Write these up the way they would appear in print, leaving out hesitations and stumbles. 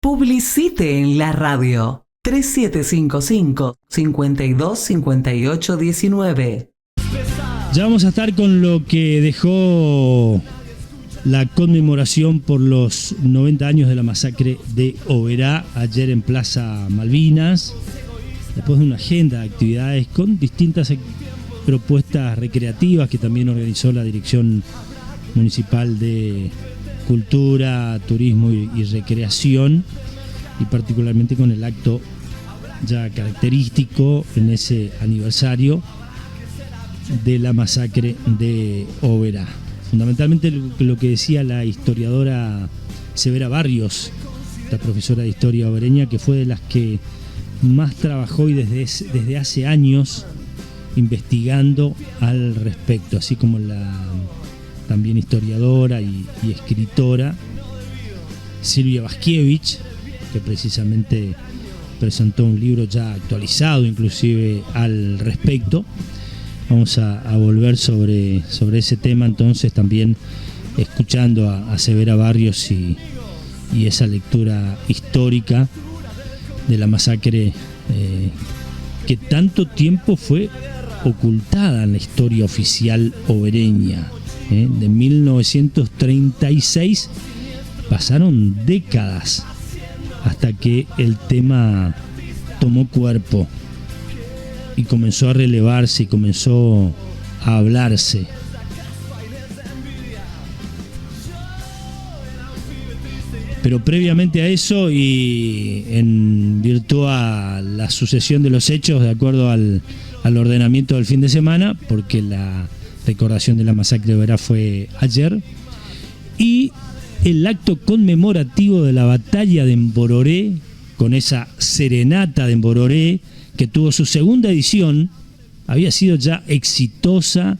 Publicite en la radio 3755-525819. Ya vamos a estar con lo que dejó la conmemoración por los 90 años de la masacre de Oberá ayer en Plaza Malvinas, después de una agenda de actividades con distintas propuestas recreativas que también organizó la Dirección Municipal de Cultura, Turismo y Recreación, y particularmente con el acto ya característico en ese aniversario de la masacre de Oberá. Fundamentalmente lo que decía la historiadora Severa Barrios, la profesora de historia obereña, que fue de las que más trabajó y desde hace años investigando al respecto, así como la también historiadora y escritora Silvia Baskiewicz, que precisamente presentó un libro ya actualizado inclusive al respecto. Vamos a volver sobre ese tema entonces, también escuchando a Severa Barrios y esa lectura histórica de la masacre que tanto tiempo fue ocultada en la historia oficial obereña. De 1936 pasaron décadas hasta que el tema tomó cuerpo y comenzó a relevarse y comenzó a hablarse. Pero previamente a eso, y en virtud a la sucesión de los hechos de acuerdo al ordenamiento del fin de semana, porque la recordación de la masacre de Oberá fue ayer, y el acto conmemorativo de la batalla de Mbororé, con esa serenata de Mbororé, que tuvo su segunda edición, había sido ya exitosa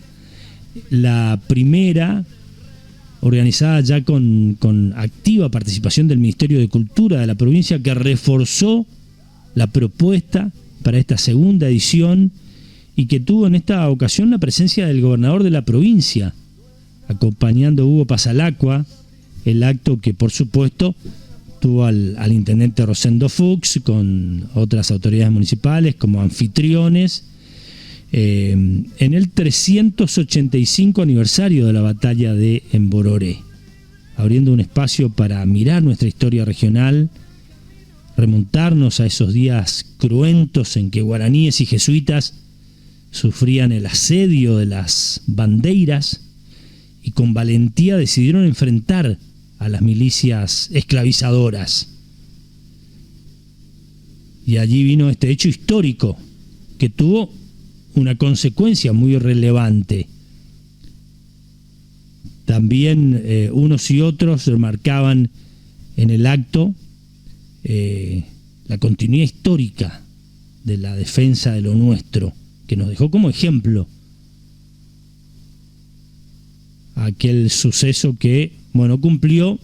la primera, organizada ya con activa participación del Ministerio de Cultura de la provincia, que reforzó la propuesta para esta segunda edición y que tuvo en esta ocasión la presencia del gobernador de la provincia, acompañando a Hugo Pasalacqua, el acto que por supuesto tuvo al intendente Rosendo Fuchs con otras autoridades municipales como anfitriones en el 385 aniversario de la batalla de Mbororé, abriendo un espacio para mirar nuestra historia regional, remontarnos a esos días cruentos en que guaraníes y jesuitas sufrían el asedio de las bandeiras y con valentía decidieron enfrentar a las milicias esclavizadoras. Y allí vino este hecho histórico que tuvo una consecuencia muy relevante. También unos y otros remarcaban en el acto la continuidad histórica de la defensa de lo nuestro, que nos dejó como ejemplo aquel suceso que, cumplió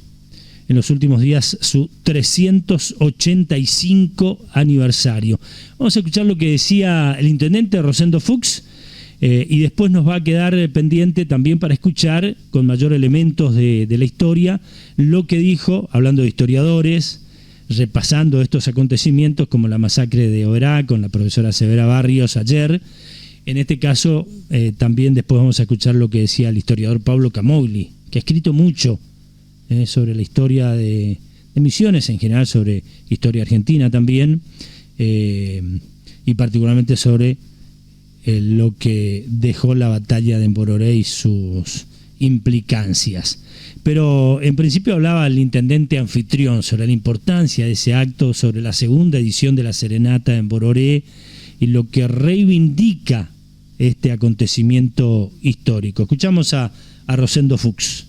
en los últimos días su 385 aniversario. Vamos a escuchar lo que decía el intendente Rosendo Fuchs y después nos va a quedar pendiente también para escuchar con mayor elementos de la historia lo que dijo, hablando de historiadores, repasando estos acontecimientos como la masacre de Oberá con la profesora Severa Barrios ayer. En este caso también después vamos a escuchar lo que decía el historiador Pablo Camogli, que ha escrito mucho sobre la historia de Misiones en general, sobre historia argentina también, y particularmente sobre lo que dejó la batalla de Mbororé y sus implicancias. Pero en principio hablaba el intendente anfitrión sobre la importancia de ese acto, sobre la segunda edición de la serenata de Mbororé y lo que reivindica este acontecimiento histórico. Escuchamos a Rosendo Fuchs.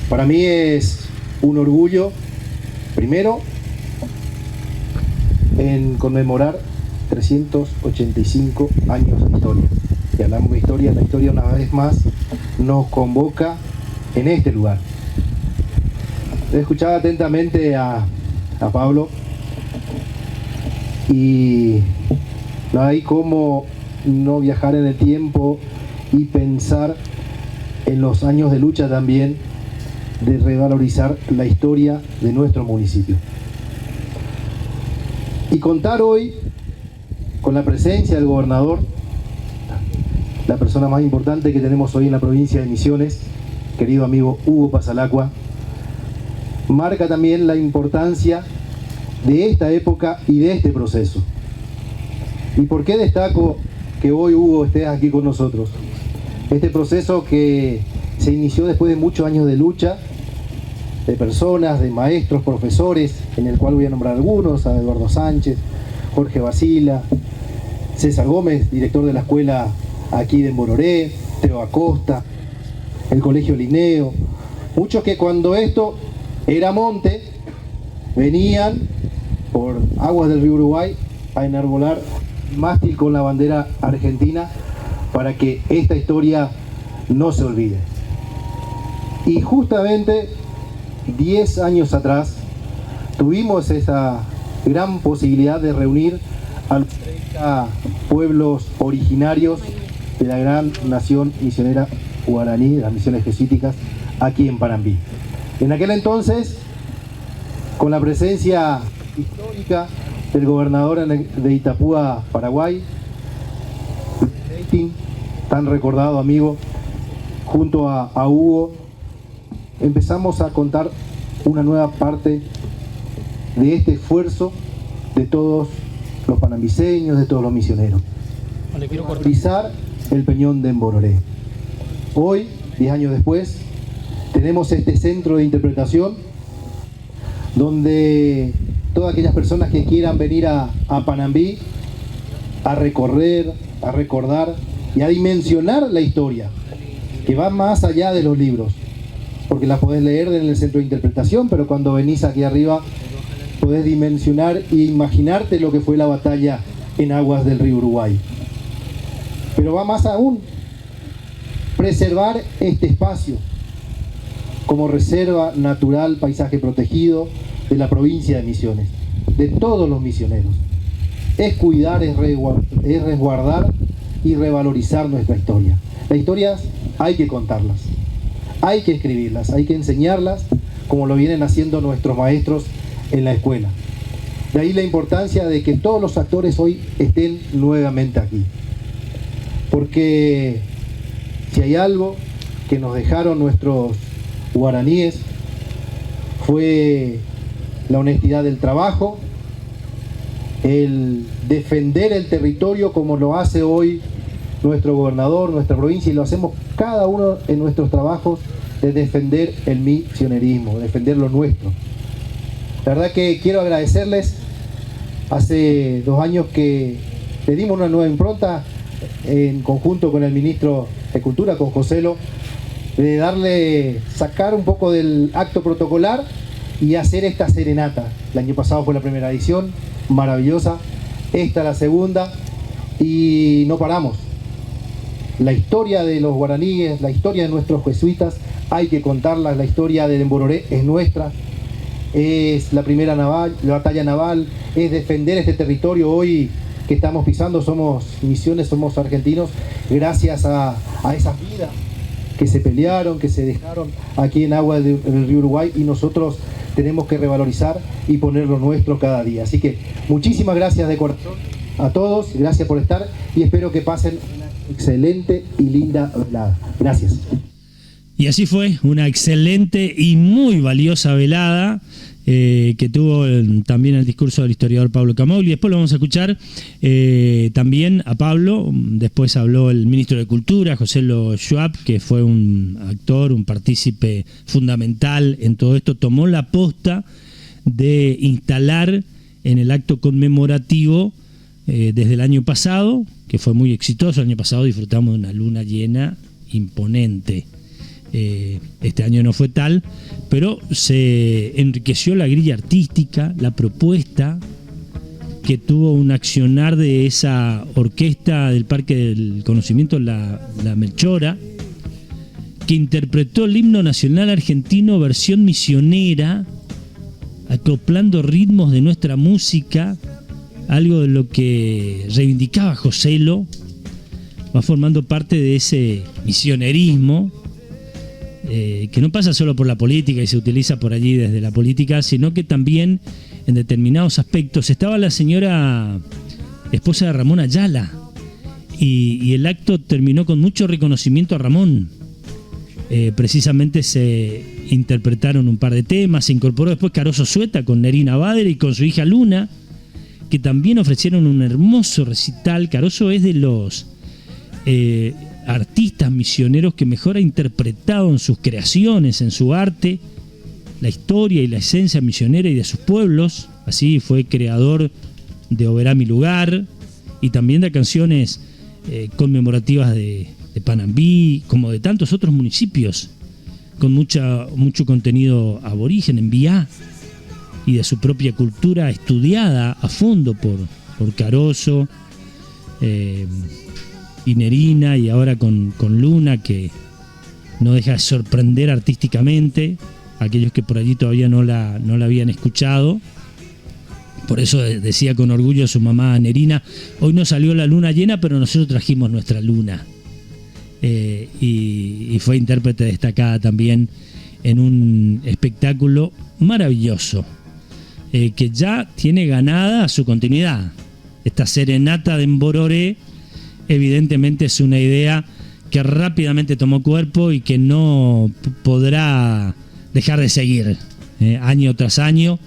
Para mí es un orgullo, primero, en conmemorar 385 años de historia. Y hablamos de historia, la historia una vez más nos convoca en este lugar. He escuchado atentamente a Pablo y no hay cómo no viajar en el tiempo y pensar en los años de lucha también de revalorizar la historia de nuestro municipio. Y contar hoy con la presencia del gobernador, la persona más importante que tenemos hoy en la provincia de Misiones, querido amigo Hugo Pasalacqua, marca también la importancia de esta época y de este proceso. ¿Y por qué destaco que hoy, Hugo, estés aquí con nosotros? Este proceso que se inició después de muchos años de lucha, de personas, de maestros, profesores, en el cual voy a nombrar algunos, a Eduardo Sánchez, Jorge Basila, César Gómez, director de la escuela aquí de Embororé, Teo Acosta, el Colegio Linneo, muchos que cuando esto era monte, venían por aguas del río Uruguay a enarbolar mástil con la bandera argentina para que esta historia no se olvide. Y justamente 10 años atrás tuvimos esa gran posibilidad de reunir a los 30 pueblos originarios de la gran nación misionera guaraní, de las misiones jesuíticas, aquí en Panambí. En aquel entonces, con la presencia histórica del gobernador de Itapúa, Paraguay, tan recordado amigo, junto a Hugo, empezamos a contar una nueva parte de este esfuerzo de todos los panambiseños, de todos los misioneros. Pisar el Peñón de Embororé. Hoy, 10 años después, tenemos este centro de interpretación donde todas aquellas personas que quieran venir a Panambí a recorrer, a recordar y a dimensionar la historia, que va más allá de los libros, porque la podés leer en el centro de interpretación, pero cuando venís aquí arriba podés dimensionar e imaginarte lo que fue la batalla en aguas del río Uruguay. Pero va más aún, preservar este espacio como reserva natural, paisaje protegido de la provincia de Misiones, de todos los misioneros. Es cuidar, es resguardar y revalorizar nuestra historia. Las historias hay que contarlas, hay que escribirlas, hay que enseñarlas como lo vienen haciendo nuestros maestros en la escuela. De ahí la importancia de que todos los actores hoy estén nuevamente aquí. Porque si hay algo que nos dejaron nuestros guaraníes fue la honestidad del trabajo, el defender el territorio como lo hace hoy nuestro gobernador, nuestra provincia, y lo hacemos cada uno en nuestros trabajos de defender el misionerismo, defender lo nuestro. La verdad que quiero agradecerles. Hace 2 años que le dimos una nueva impronta en conjunto con el ministro de Cultura, con Joselo, de sacar un poco del acto protocolar y hacer esta serenata. El año pasado fue la primera edición, maravillosa, esta la segunda, y no paramos. La historia de los guaraníes, la historia de nuestros jesuitas, hay que contarla. La historia de Embororé es nuestra, es la primera batalla naval, es defender este territorio hoy que estamos pisando. Somos Misiones, somos argentinos, gracias a esas vidas que se pelearon, que se dejaron aquí en agua del río Uruguay, y nosotros tenemos que revalorizar y poner lo nuestro cada día. Así que muchísimas gracias de corazón a todos, gracias por estar y espero que pasen una excelente y linda velada. Gracias. Y así fue, una excelente y muy valiosa velada que tuvo también el discurso del historiador Pablo Camogli. Después lo vamos a escuchar también a Pablo. Después habló el ministro de Cultura, Joselo Schwab, que fue un actor, un partícipe fundamental en todo esto. Tomó la posta de instalar en el acto conmemorativo desde el año pasado, que fue muy exitoso. El año pasado disfrutamos de una luna llena imponente. Este año no fue tal, pero se enriqueció la grilla artística, la propuesta que tuvo un accionar de esa orquesta del Parque del Conocimiento, la Melchora, que interpretó el himno nacional argentino versión misionera, acoplando ritmos de nuestra música, algo de lo que reivindicaba Joselo, va formando parte de ese misionerismo. que no pasa solo por la política y se utiliza por allí desde la política, sino que también en determinados aspectos. Estaba la señora esposa de Ramón Ayala y el acto terminó con mucho reconocimiento a Ramón. Precisamente se interpretaron un par de temas, se incorporó después Caroso Sueta con Nerina Bader y con su hija Luna, que también ofrecieron un hermoso recital. Caroso es de los artistas misioneros que mejor ha interpretado en sus creaciones, en su arte, la historia y la esencia misionera y de sus pueblos. Así fue creador de Oberá mi lugar y también de canciones conmemorativas de Panambí, como de tantos otros municipios, con mucho contenido aborigen en Biá y de su propia cultura estudiada a fondo por Caroso y Nerina, y ahora con Luna, que no deja de sorprender artísticamente a aquellos que por allí todavía no la habían escuchado. Por eso decía con orgullo su mamá Nerina: hoy no salió la luna llena, pero nosotros trajimos nuestra luna. Y fue intérprete destacada también en un espectáculo maravilloso, que ya tiene ganada su continuidad. Esta serenata de Mbororé evidentemente es una idea que rápidamente tomó cuerpo y que no podrá dejar de seguir año tras año,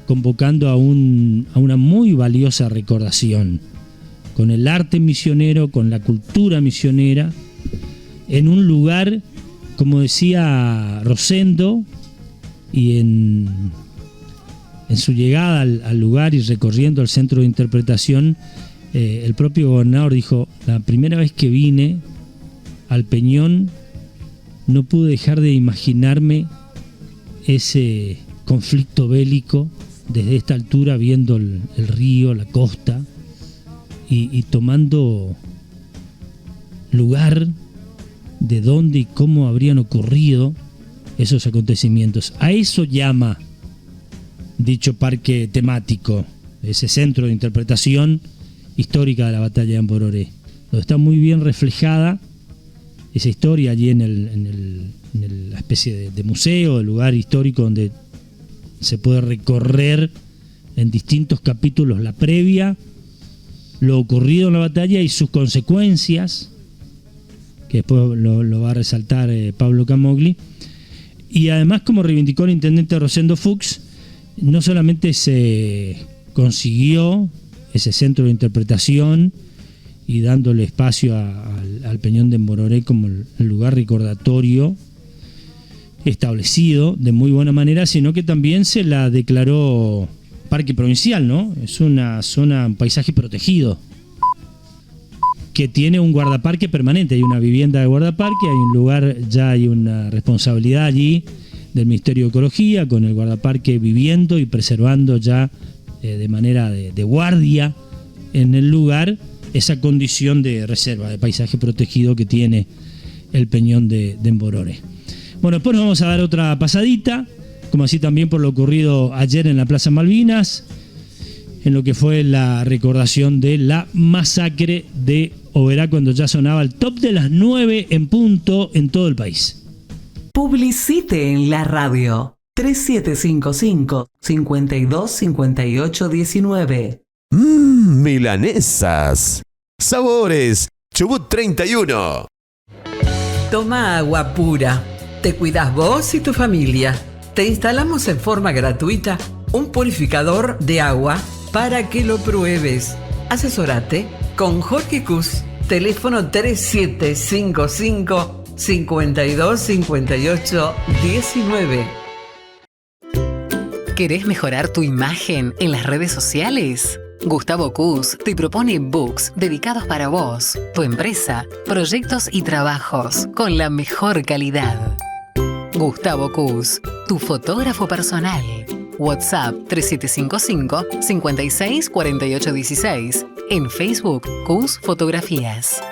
convocando a una muy valiosa recordación con el arte misionero, con la cultura misionera, en un lugar, como decía Rosendo, y en su llegada al lugar y recorriendo el centro de interpretación, el propio gobernador dijo: la primera vez que vine al Peñón no pude dejar de imaginarme ese conflicto bélico desde esta altura, viendo el río, la costa, y tomando lugar de dónde y cómo habrían ocurrido esos acontecimientos. A eso llama dicho parque temático, ese centro de interpretación histórica de la batalla de Mbororé, donde está muy bien reflejada esa historia allí en la especie de museo, el lugar histórico donde se puede recorrer en distintos capítulos la previa, lo ocurrido en la batalla y sus consecuencias, que después lo va a resaltar Pablo Camogli. Y además, como reivindicó el intendente Rosendo Fuchs, no solamente se consiguió ese centro de interpretación y dándole espacio al Peñón de Mbororé como el lugar recordatorio establecido de muy buena manera, sino que también se la declaró parque provincial, ¿no? Es una zona, un paisaje protegido que tiene un guardaparque permanente, hay una vivienda de guardaparque, hay un lugar, ya hay una responsabilidad allí del Ministerio de Ecología con el guardaparque viviendo y preservando ya de manera de guardia en el lugar esa condición de reserva, de paisaje protegido que tiene el Peñón de Mbororé. Bueno, después nos vamos a dar otra pasadita, como así también por lo ocurrido ayer en la Plaza Malvinas, en lo que fue la recordación de la masacre de Oberá, cuando ya sonaba el top de las 9 en punto en todo el país. Publicite en la radio 3755 525819. Milanesas. Sabores. Chubut 31. Toma agua pura. Te cuidas vos y tu familia. Te instalamos en forma gratuita un purificador de agua para que lo pruebes. Asesórate con Jorge Cus. Teléfono 3755 525819. ¿Querés mejorar tu imagen en las redes sociales? Gustavo Cus te propone books dedicados para vos, tu empresa, proyectos y trabajos con la mejor calidad. Gustavo Cus, tu fotógrafo personal. WhatsApp 3755 564816. En Facebook, Cus Fotografías.